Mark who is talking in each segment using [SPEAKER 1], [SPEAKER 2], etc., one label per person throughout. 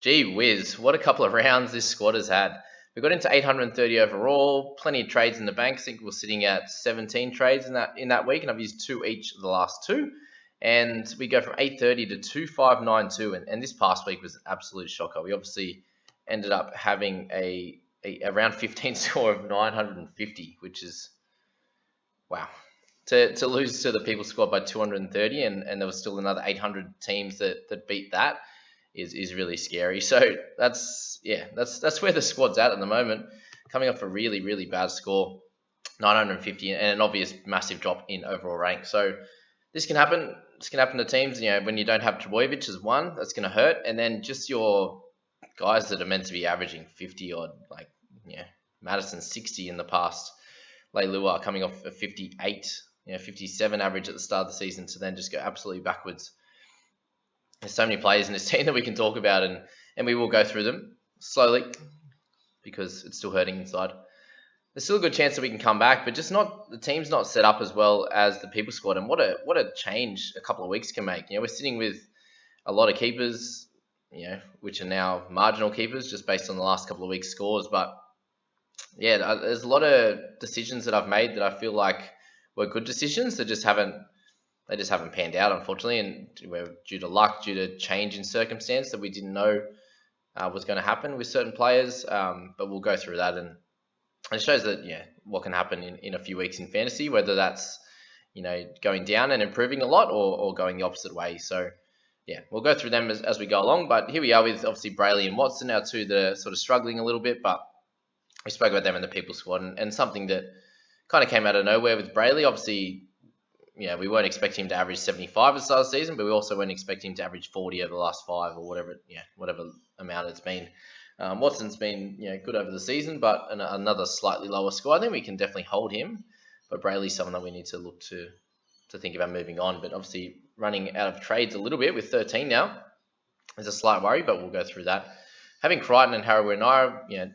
[SPEAKER 1] Gee whiz, what a couple of rounds this squad has had. We got into 830 overall, plenty of trades in the bank. I think we're sitting at 17 trades in that week, and I've used two each of the last two. And we go from 830 to 2592, and this past week was an absolute shocker. We obviously ended up having a round 15 score of 950, which is wow. To lose to the people squad by 230, and there was still another 800 teams that beat that is really scary. So that's where the squad's at the moment, coming off a really bad score, 950, and an obvious massive drop in overall rank. So this can happen. This can happen to teams. When you don't have Trebojevic as one, that's going to hurt, and then just your guys that are meant to be averaging 50 odd, like Madison 60 in the past. Leilua coming off a 58, 57 average at the start of the season to then just go absolutely backwards. There's so many players in this team that we can talk about, and we will go through them slowly because it's still hurting inside. There's still a good chance that we can come back, but just not the team's not set up as well as the people squad. And what a change a couple of weeks can make. We're sitting with a lot of keepers, which are now marginal keepers just based on the last couple of weeks' scores. But yeah, there's a lot of decisions that I've made that I feel like were good decisions that just haven't panned out, unfortunately, and we're due to luck, due to change in circumstance that we didn't know was going to happen with certain players. But we'll go through that, and it shows that what can happen in a few weeks in fantasy, whether that's going down and improving a lot or going the opposite way. So yeah, we'll go through them as we go along. But here we are with obviously Brayley and Watson, our two that are sort of struggling a little bit, but we spoke about them in the people squad, and something that kind of came out of nowhere with Brayley. Obviously, we weren't expecting him to average 75 at the start of the season, but we also weren't expecting him to average 40 over the last 5 or whatever amount it's been. Watson's been good over the season, but another slightly lower score. I think we can definitely hold him, but Brayley's someone that we need to look to think about moving on. But obviously running out of trades a little bit with 13 now is a slight worry, but we'll go through that. Having Crichton and Harawira,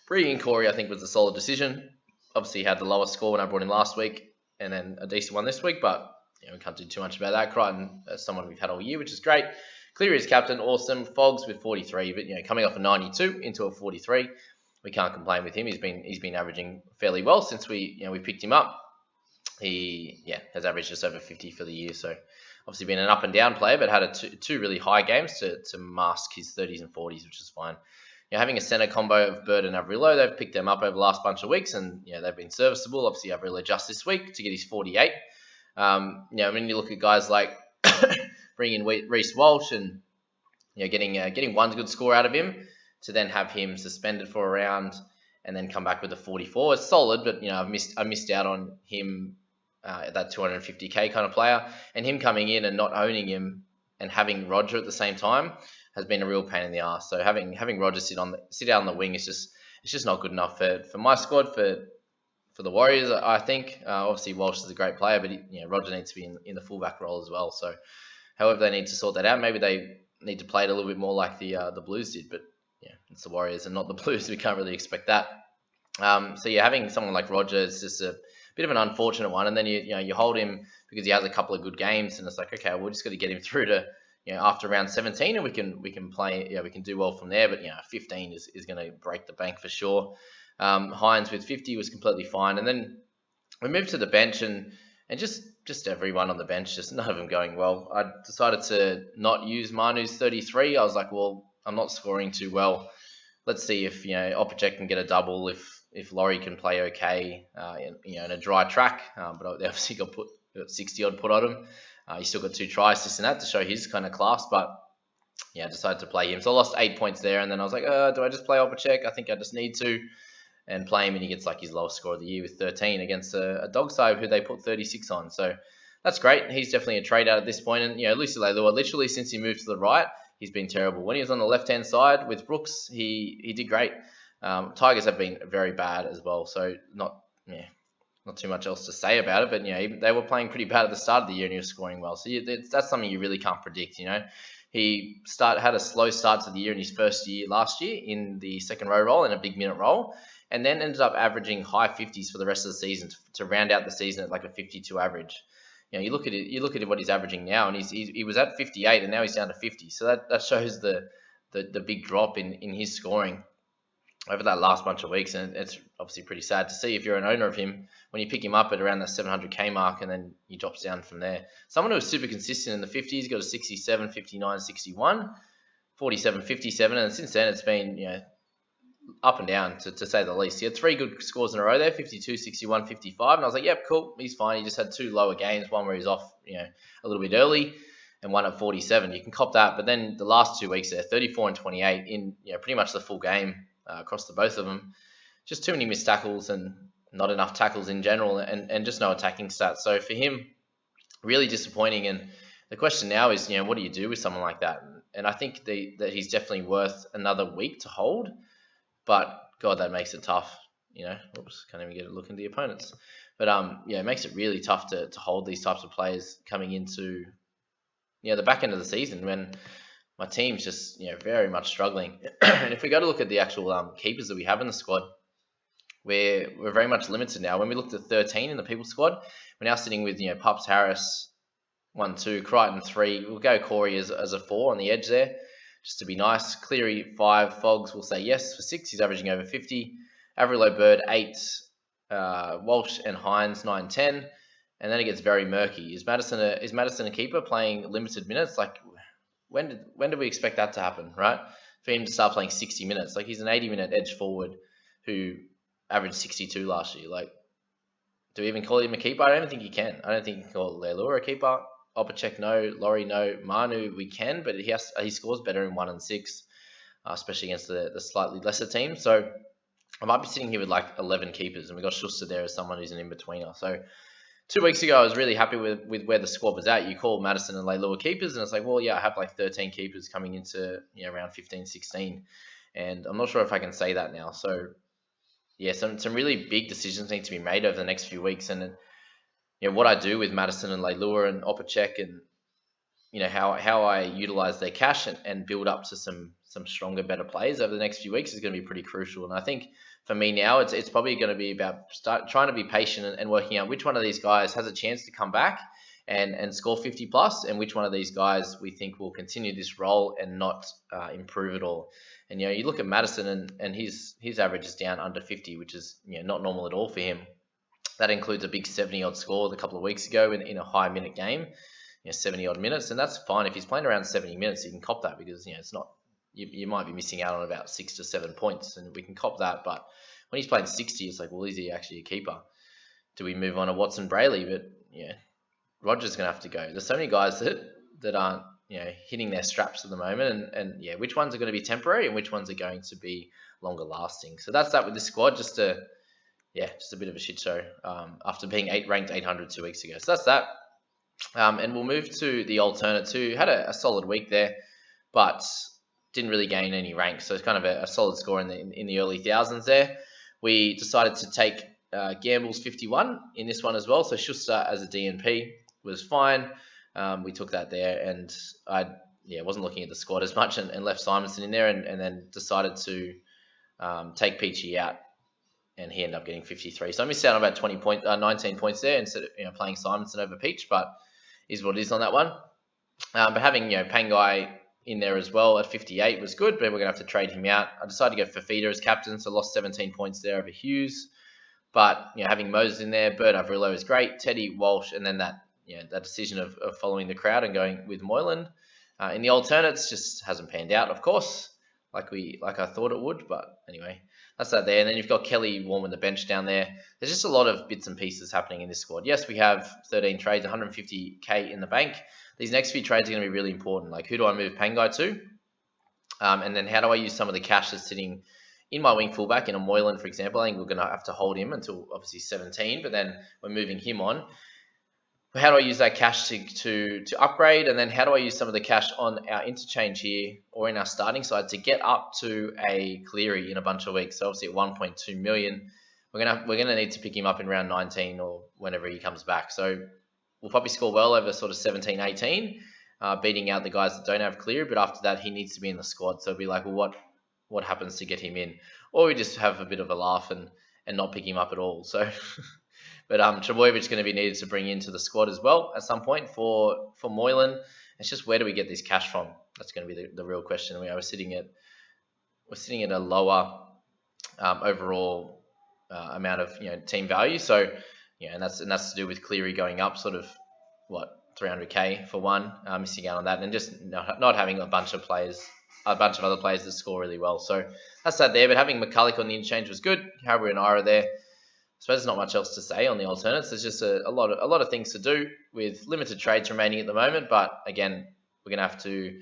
[SPEAKER 1] bringing Corey, I think, was a solid decision. Obviously, he had the lowest score when I brought him last week, and then a decent one this week, but we can't do too much about that. Crichton, someone we've had all year, which is great. Cleary is captain, awesome. Foggs with 43, but coming off a 92 into a 43, we can't complain with him. He's been averaging fairly well since we picked him up. He has averaged just over 50 for the year, so obviously been an up and down player, but had two really high games to mask his 30s and 40s, which is fine. Having a centre combo of Bird and Averillo, they've picked them up over the last bunch of weeks, and they've been serviceable. Obviously, Averillo just this week to get his 48. When you look at guys like bringing in Reece Walsh and getting one good score out of him, to then have him suspended for a round and then come back with a 44, it's solid. But I missed out on him, that 250k kind of player, and him coming in and not owning him and having Roger at the same time has been a real pain in the ass. So having Roger sit out on the wing is just not good enough for my squad for the Warriors. I think obviously Walsh is a great player, but Roger needs to be in the fullback role as well. So however they need to sort that out, maybe they need to play it a little bit more like the Blues did. But it's the Warriors and not the Blues. We can't really expect that. So having someone like Roger is just a bit of an unfortunate one. And then you hold him because he has a couple of good games, and it's like, okay, we're just got to get him through to after round 17, and we can play, we can do well from there. But 15 is going to break the bank for sure. Hines with 50 was completely fine, and then we moved to the bench, and just everyone on the bench, just none of them going well. I decided to not use Manu's 33. I was like, well, I'm not scoring too well. Let's see if Opacek can get a double, if Laurie can play okay, in a dry track. But they obviously got 60 odd put on him. He's still got 2 tries, this and that, to show his kind of class. But I decided to play him. So I lost 8 points there, and then I was like, do I just play Opacek? I think I just need to, and play him, and he gets like his lowest score of the year with 13 against a dog side who they put 36 on. So that's great. He's definitely a trade out at this point. And Lucy Leilua, literally since he moved to the right, he's been terrible. When he was on the left-hand side with Brooks, he did great. Tigers have been very bad as well. So not too much else to say about it, but they were playing pretty bad at the start of the year, and he was scoring well. So that's something you really can't predict. He had a slow start to the year in his first year last year in the second row role and a big minute role, and then ended up averaging high 50s for the rest of the season to round out the season at like a 52 average. You look at it, what he's averaging now, and he was at 58, and now he's down to 50. So that shows the the big drop in his scoring over that last bunch of weeks, and it's obviously pretty sad to see if you're an owner of him when you pick him up at around the 700k mark and then he drops down from there. Someone who was super consistent in the 50s, got a 67, 59, 61, 47, 57, and since then it's been up and down to say the least. He had 3 good scores in a row there, 52, 61, 55, and I was like, yep, cool, he's fine. He just had 2 lower games, one where he's off a little bit early, and one at 47. You can cop that, but then the last 2 weeks there, 34 and 28 in pretty much the full game across the both of them. Just too many missed tackles and not enough tackles in general, and just no attacking stats. So for him, really disappointing. And the question now is, what do you do with someone like that? And I think that he's definitely worth another week to hold, but God, that makes it tough. Oops, can't even get a look into the opponents. But it makes it really tough to hold these types of players coming into the back end of the season when my team's just very much struggling. And if we go to look at the actual keepers that we have in the squad, we're very much limited now. When we looked at 13 in the people squad, we're now sitting with Pups, Harris 1, 2, Crichton 3. We'll go Corey as a 4 on the edge there, just to be nice. Cleary 5, Foggs will say yes for 6. He's averaging over 50. Avrilo Bird 8, Walsh and Hines 9, 10. And then it gets very murky. Is Madison a keeper playing limited minutes? Like, when did we expect that to happen, right? For him to start playing 60 minutes. Like, he's an 80-minute edge forward who averaged 62 last year. Like, do we even call him a keeper? I don't think you can. I don't think you can call Leilua a keeper. Opacek, no. Laurie, no. Manu, we can, but he scores better in 1 and 6, especially against the slightly lesser team. So I might be sitting here with like 11 keepers, and we got Schuster there as someone who's an in-betweener. So 2 weeks ago, I was really happy with where the squad was at. You call Madison and Leilua keepers, and it's like, well, yeah, I have like 13 keepers coming into around 15, 16. And I'm not sure if I can say that now. So, yeah, some really big decisions need to be made over the next few weeks. And what I do with Madison and Leilua and Opacek, and how I utilize their cash and build up to some stronger, better plays over the next few weeks is going to be pretty crucial. And I think for me now, it's probably going to be about trying to be patient and working out which one of these guys has a chance to come back and score 50 plus, and which one of these guys we think will continue this role and not improve at all. And you look at Madison and his average is down under 50, which is not normal at all for him. That includes a big 70-odd score a couple of weeks ago in a high-minute game, 70-odd minutes, and that's fine. If he's playing around 70 minutes, you can cop that because it's not. You might be missing out on about 6 to 7 points, and we can cop that. But when he's playing 60, it's like, well, is he actually a keeper? Do we move on to Watson, Brayley? But Roger's going to have to go. There's so many guys that aren't hitting their straps at the moment, and which ones are going to be temporary and which ones are going to be longer lasting. So that's that with the squad. Just a bit of a shit show after being ranked 800 2 weeks ago. So that's that. And we'll move to the alternate who had a solid week there, but didn't really gain any rank. So it's kind of a solid score in the early thousands there. We decided to take Gamble's 51 in this one as well. So Schuster as a DNP was fine. We took that there, and I wasn't looking at the squad as much and left Simonson in there, and then decided to take Peachy out, and he ended up getting 53. So I missed out on about 19 points there instead of playing Simonson over Peach, but is what it is on that one. But having Pangai in there as well at 58 was good, but we're going to have to trade him out. I decided to go for Fafita as captain, so lost 17 points there over Hughes. But having Moses in there, Bird Averillo is great, Teddy, Walsh, and then that decision of following the crowd and going with Moylan. In the alternates, just hasn't panned out, of course, like I thought it would. But anyway, that's that there. And then you've got Kelly warming the bench down there. There's just a lot of bits and pieces happening in this squad. Yes, we have 13 trades, 150k in the bank. These next few trades are going to be really important. Like, who do I move Pangai to? And then how do I use some of the cash that's sitting in my wing fullback in a Moylan, for example? I think we're going to have to hold him until obviously 17, but then we're moving him on. How do I use that cash to upgrade? And then how do I use some of the cash on our interchange here or in our starting side to get up to a Cleary in a bunch of weeks? So obviously at 1.2 million, we're gonna need to pick him up in round 19 or whenever he comes back. So we'll probably score well over sort of 17, 18, beating out the guys that don't have Cleary. But after that, he needs to be in the squad. So it'll be like, well, what happens to get him in? Or we just have a bit of a laugh and not pick him up at all. So. But Trebojevic is going to be needed to bring into the squad as well at some point for Moylan. It's just where do we get this cash from? That's going to be the real question. We're sitting at a lower overall amount of team value. So and that's to do with Cleary going up sort of what 300k for one, missing out on that, and just not having a bunch of other players that score really well. So that's that there. But having McCulloch on the interchange was good. Harbour and Ira there. I suppose there's not much else to say on the alternates. There's just a lot of things to do with limited trades remaining at the moment. But again, we're gonna have to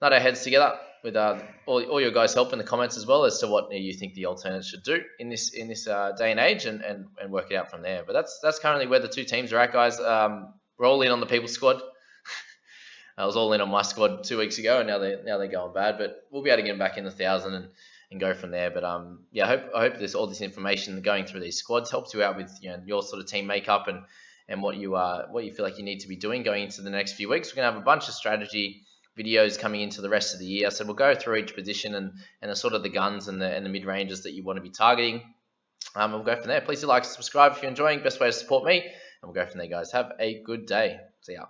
[SPEAKER 1] nut our heads together with all your guys' help in the comments as well as to what you think the alternates should do in this day and age, and work it out from there. But that's currently where the two teams are at, guys. We're all in on the people squad. I was all in on my squad 2 weeks ago, and now they're going bad. But we'll be able to get them back in the 1,000 and go from there. But I hope this all this information going through these squads helps you out with your sort of team makeup and what you feel like you need to be doing going into the next few weeks. We're gonna have a bunch of strategy videos coming into the rest of the year, so we'll go through each position and the sort of the guns and the mid ranges that you want to be targeting. We'll go from there. Please do like and subscribe if you're enjoying. Best way to support me, and we'll go from there, guys. Have a good day. See ya.